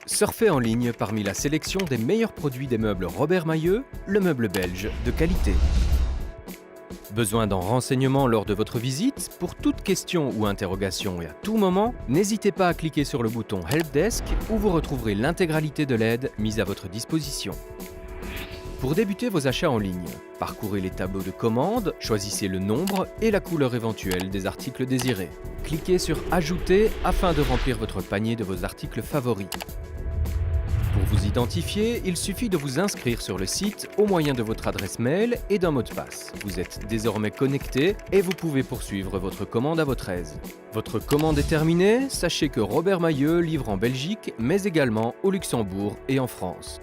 Surfez en ligne parmi la sélection des meilleurs produits des meubles Robert Mailleux, le meuble belge de qualité. Besoin d'un renseignement lors de votre visite? Pour toute question ou interrogation et à tout moment, n'hésitez pas à cliquer sur le bouton Helpdesk où vous retrouverez l'intégralité de l'aide mise à votre disposition. Pour débuter vos achats en ligne, parcourez les tableaux de commande, choisissez le nombre et la couleur éventuelle des articles désirés. Cliquez sur Ajouter afin de remplir votre panier de vos articles favoris. Pour vous identifier, il suffit de vous inscrire sur le site au moyen de votre adresse mail et d'un mot de passe. Vous êtes désormais connecté et vous pouvez poursuivre votre commande à votre aise. Votre commande est terminée, sachez que Robert Mailleux livre en Belgique, mais également au Luxembourg et en France.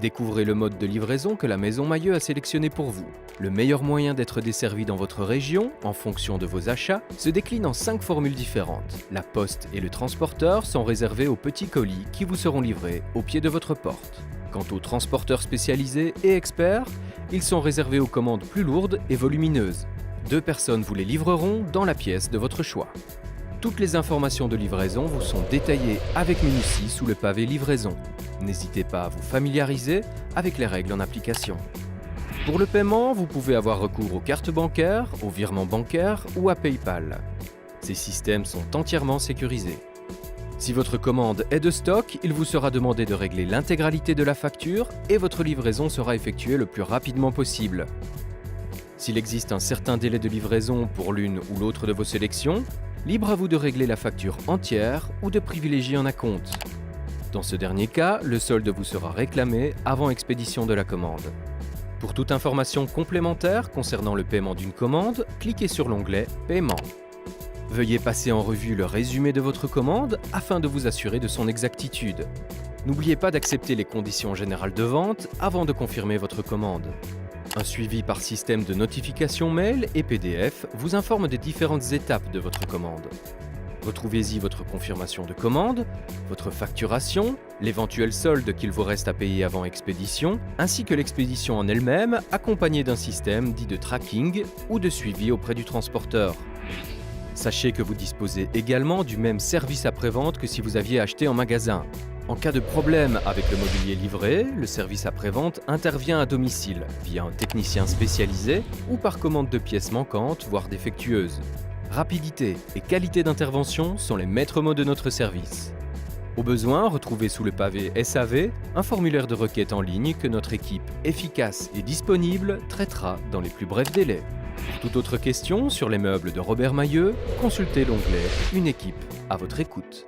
Découvrez le mode de livraison que la Maison Mailleux a sélectionné pour vous. Le meilleur moyen d'être desservi dans votre région, en fonction de vos achats, se décline en 5 formules différentes. La poste et le transporteur sont réservés aux petits colis qui vous seront livrés au pied de votre porte. Quant aux transporteurs spécialisés et experts, ils sont réservés aux commandes plus lourdes et volumineuses. 2 personnes vous les livreront dans la pièce de votre choix. Toutes les informations de livraison vous sont détaillées avec minutie sous le pavé livraison. N'hésitez pas à vous familiariser avec les règles en application. Pour le paiement, vous pouvez avoir recours aux cartes bancaires, aux virements bancaires ou à PayPal. Ces systèmes sont entièrement sécurisés. Si votre commande est de stock, il vous sera demandé de régler l'intégralité de la facture et votre livraison sera effectuée le plus rapidement possible. S'il existe un certain délai de livraison pour l'une ou l'autre de vos sélections, libre à vous de régler la facture entière ou de privilégier un acompte. Dans ce dernier cas, le solde vous sera réclamé avant expédition de la commande. Pour toute information complémentaire concernant le paiement d'une commande, cliquez sur l'onglet « Paiement ». Veuillez passer en revue le résumé de votre commande afin de vous assurer de son exactitude. N'oubliez pas d'accepter les conditions générales de vente avant de confirmer votre commande. Un suivi par système de notification mail et PDF vous informe des différentes étapes de votre commande. Retrouvez-y votre confirmation de commande, votre facturation, l'éventuel solde qu'il vous reste à payer avant expédition, ainsi que l'expédition en elle-même, accompagnée d'un système dit de tracking ou de suivi auprès du transporteur. Sachez que vous disposez également du même service après-vente que si vous aviez acheté en magasin. En cas de problème avec le mobilier livré, le service après-vente intervient à domicile, via un technicien spécialisé ou par commande de pièces manquantes, voire défectueuses. Rapidité et qualité d'intervention sont les maîtres mots de notre service. Au besoin, retrouvez sous le pavé SAV un formulaire de requête en ligne que notre équipe efficace et disponible traitera dans les plus brefs délais. Pour toute autre question sur les meubles de Robert Mailleux, consultez l'onglet « Une équipe à votre écoute ».